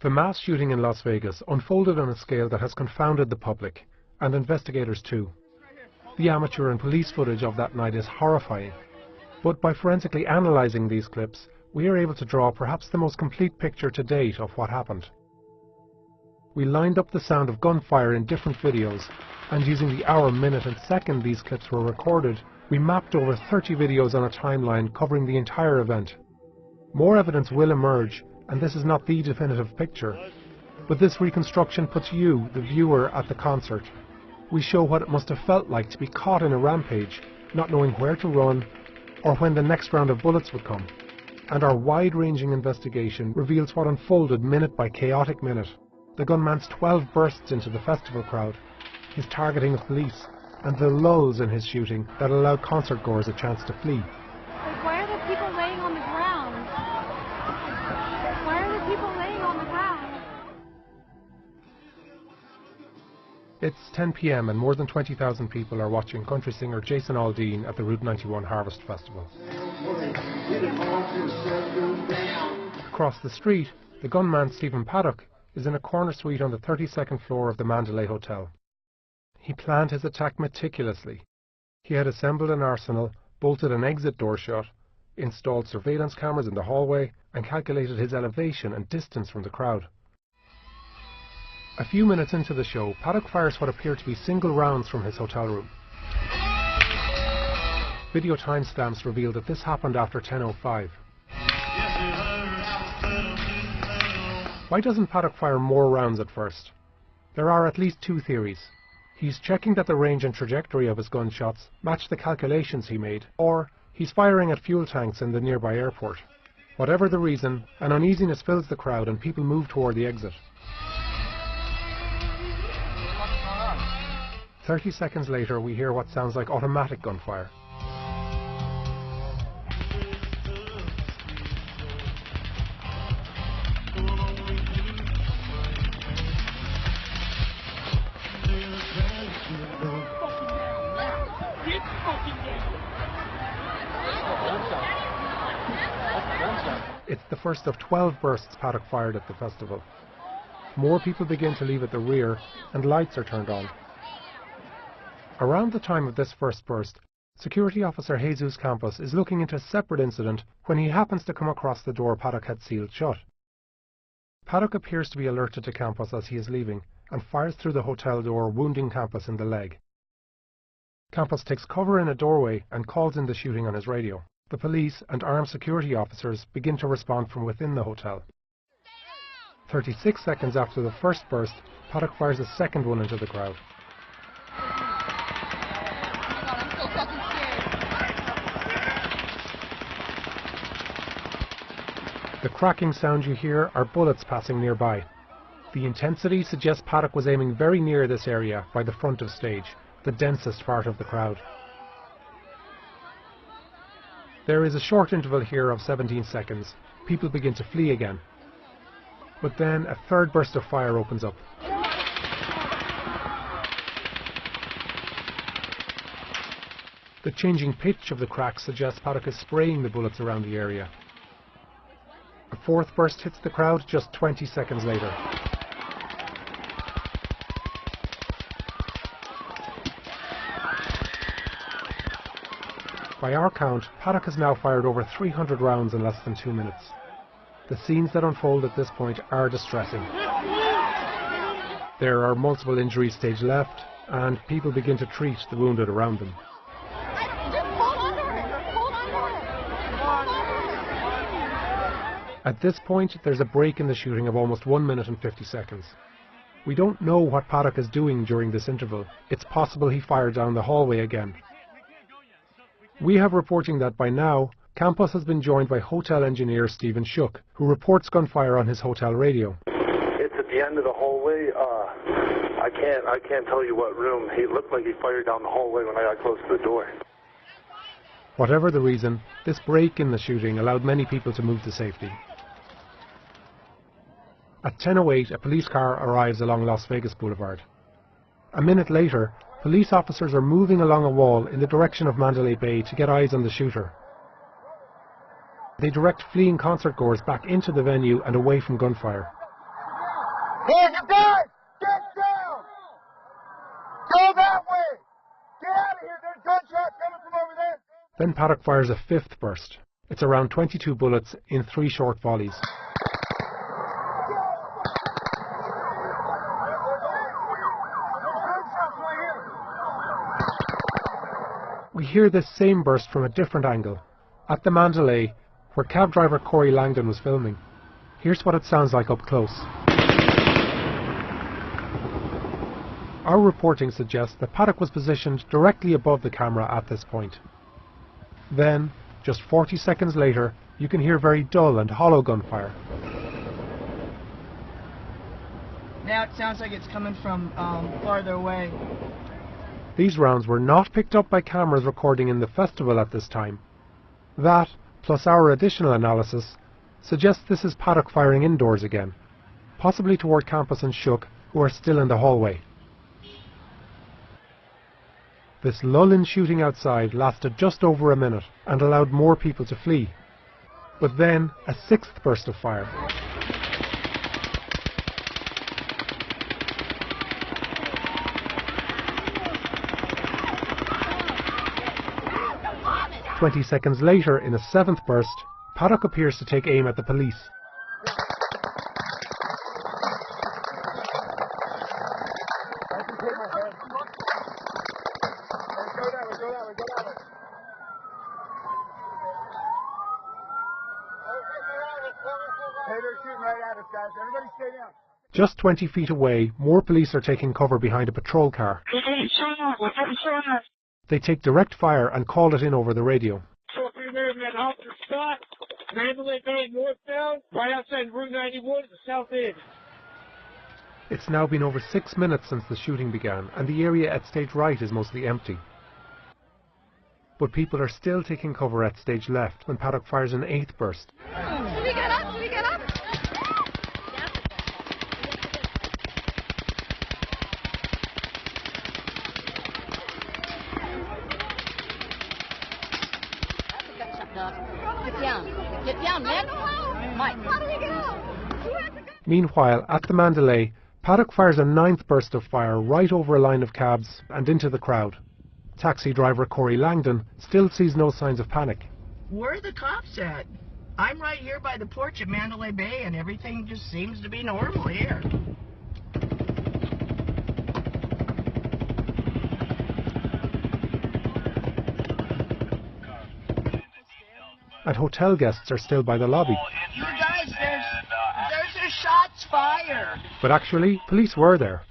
The mass shooting in Las Vegas unfolded on a scale that has confounded the public, and investigators too. The amateur and police footage of that night is horrifying, but by forensically analysing these clips, we are able to draw perhaps the most complete picture to date of what happened. We lined up the sound of gunfire in different videos, and using the hour, minute and second these clips were recorded, we mapped over 30 videos on a timeline covering the entire event. More evidence will emerge, and this is not the definitive picture, but this reconstruction puts you, the viewer, at the concert. We show what it must have felt like to be caught in a rampage, not knowing where to run or when the next round of bullets would come. And our wide-ranging investigation reveals what unfolded minute by chaotic minute. The gunman's 12 bursts into the festival crowd, his targeting of police, and the lulls in his shooting that allowed concert-goers a chance to flee. Like, why are the people laying on the ground? Why are the people laying on the ground? It's 10 p.m. and more than 20,000 people are watching country singer Jason Aldean at the Route 91 Harvest Festival. Across the street, the gunman Stephen Paddock is in a corner suite on the 32nd floor of the Mandalay Hotel. He planned his attack meticulously. He had assembled an arsenal, bolted an exit door shut, installed surveillance cameras in the hallway, and calculated his elevation and distance from the crowd. A few minutes into the show, Paddock fires what appear to be single rounds from his hotel room. Video timestamps reveal that this happened after 10:05. Why doesn't Paddock fire more rounds at first? There are at least two theories. He's checking that the range and trajectory of his gunshots match the calculations he made, or he's firing at fuel tanks in the nearby airport. Whatever the reason, an uneasiness fills the crowd and people move toward the exit. 30 seconds later, we hear what sounds like automatic gunfire. It's the first of 12 bursts Paddock fired at the festival. More people begin to leave at the rear, and lights are turned on. Around the time of this first burst, Security Officer Jesus Campos is looking into a separate incident when he happens to come across the door Paddock had sealed shut. Paddock appears to be alerted to Campos as he is leaving, and fires through the hotel door, wounding Campos in the leg. Campos takes cover in a doorway and calls in the shooting on his radio. The police and armed security officers begin to respond from within the hotel. 36 seconds after the first burst, Paddock fires a second one into the crowd. The cracking sound you hear are bullets passing nearby. The intensity suggests Paddock was aiming very near this area by the front of stage, the densest part of the crowd. There is a short interval here of 17 seconds. People begin to flee again. But then a third burst of fire opens up. The changing pitch of the cracks suggests Paddock is spraying the bullets around the area. A fourth burst hits the crowd just 20 seconds later. By our count, Paddock has now fired over 300 rounds in less than 2 minutes. The scenes that unfold at this point are distressing. There are multiple injuries stage left, and people begin to treat the wounded around them. At this point, there's a break in the shooting of almost 1 minute and 50 seconds. We don't know what Paddock is doing during this interval. It's possible he fired down the hallway again. We have reporting that by now, Campos has been joined by hotel engineer Stephen Shook, who reports gunfire on his hotel radio. It's at the end of the hallway. I can't tell you what room. He looked like he fired down the hallway when I got close to the door. Whatever the reason, this break in the shooting allowed many people to move to safety. At 10:08, a police car arrives along Las Vegas Boulevard. A minute later, police officers are moving along a wall in the direction of Mandalay Bay to get eyes on the shooter. They direct fleeing concertgoers back into the venue and away from gunfire. Hey, you guys, get down! Go that way! Get out of here! There's gunshots coming from over there! Then Paddock fires a fifth burst. It's around 22 bullets in 3 short volleys. We hear this same burst from a different angle, at the Mandalay, where cab driver Corey Langdon was filming. Here's what it sounds like up close. Our reporting suggests that Paddock was positioned directly above the camera at this point. Then, just 40 seconds later, you can hear very dull and hollow gunfire. Now it sounds like it's coming from farther away. These rounds were not picked up by cameras recording in the festival at this time. That, plus our additional analysis, suggests this is Paddock firing indoors again, possibly toward Campus and Shook, who are still in the hallway. This lull in shooting outside lasted just over a minute and allowed more people to flee. But then, a sixth burst of fire. "20 seconds later, in a seventh burst, Paddock appears to take aim at the police. Just 20 feet away, more police are taking cover behind a patrol car. They take direct fire and call it in over the radio. Mandalay Bay northbound, right outside Route 91 at the south end. It's now been over 6 minutes since the shooting began, and the area at stage right is mostly empty. But people are still taking cover at stage left when Paddock fires an eighth burst. Should we get up? Should we get up? get down, man. Mike. How do we get out? Meanwhile, at the Mandalay, Paddock fires a ninth burst of fire right over a line of cabs and into the crowd. Taxi driver Corey Langdon still sees no signs of panic. Where are the cops at? I'm right here by the porch at Mandalay Bay and everything just seems to be normal here. And hotel guests are still by the lobby. You guys, there's a shots fired. But actually, police were there.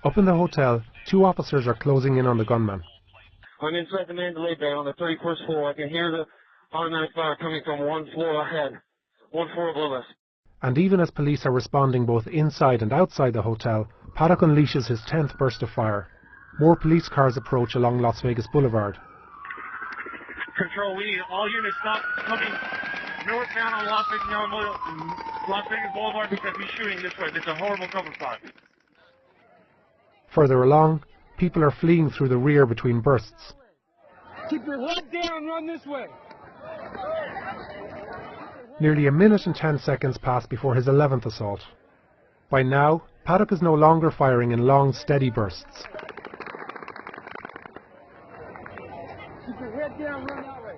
Up in the hotel, 2 officers are closing in on the gunman. I'm inside the Mandalay Bay on the 31st floor. I can hear the automatic fire coming from one floor ahead, one floor above us. And even as police are responding both inside and outside the hotel, Paddock unleashes his 10th burst of fire. More police cars approach along Las Vegas Boulevard. Control, we need all units stop coming northbound on Las Vegas Boulevard because we're shooting this way. It's a horrible cover spot. Further along, people are fleeing through the rear between bursts. Keep your head down and run this way. Nearly 1 minute and 10 seconds pass before his 11th assault. By now, Paddock is no longer firing in long, steady bursts. Keep your head down, run that way.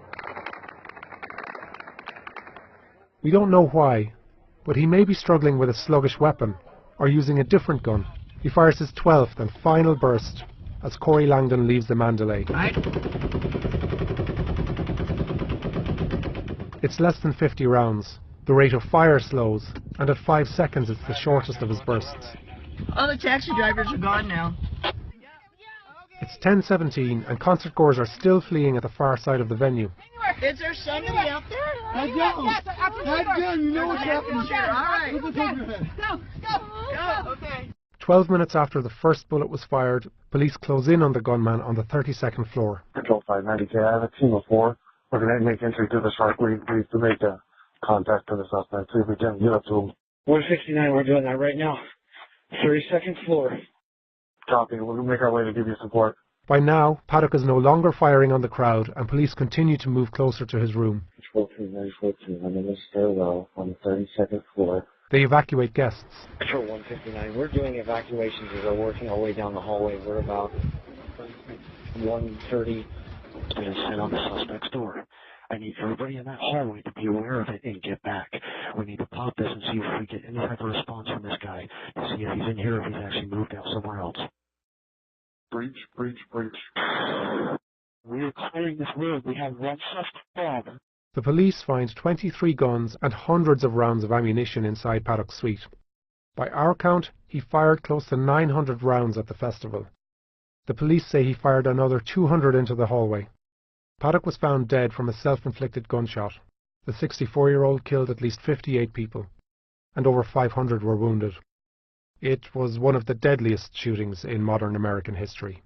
We don't know why, but he may be struggling with a sluggish weapon, or using a different gun. He fires his 12th and final burst as Corey Langdon leaves the Mandalay. It's less than 50 rounds. The rate of fire slows, and at 5 seconds it's the shortest of his bursts. All the taxi drivers are gone now. It's 10:17 and concertgoers are still fleeing at the far side of the venue. Is there somebody out there? Head down. Head down. You know what's happening. All right. Look what's over your head. Go. Okay. 12 minutes after the first bullet was fired, police close in on the gunman on the 32nd floor. Control 590K, I have a team of 4. We're going to make entry to the shark. We need to make a contact to the suspect. See if we can get up to him. 169, we're doing that right now. 32nd floor. Copy. We'll make our way to give you support. By now, Paddock is no longer firing on the crowd, and police continue to move closer to his room. Control 2, 94-2. I'm in the stairwell on the 32nd floor. They evacuate guests. Patrol 159, we're doing evacuations as we're working our way down the hallway. We're about 1:30 to sit on the suspect's door. I need everybody in that hallway to be aware of it and get back. We need to pop this and see if we get any type of response from this guy to see if he's in here or if he's actually moved out somewhere else. Breach, breach, breach. We are clearing this room. We have one suspect dead. The police find 23 guns and hundreds of rounds of ammunition inside Paddock's suite. By our count, he fired close to 900 rounds at the festival. The police say he fired another 200 into the hallway. Paddock was found dead from a self-inflicted gunshot. The 64-year-old killed at least 58 people, and over 500 were wounded. It was one of the deadliest shootings in modern American history.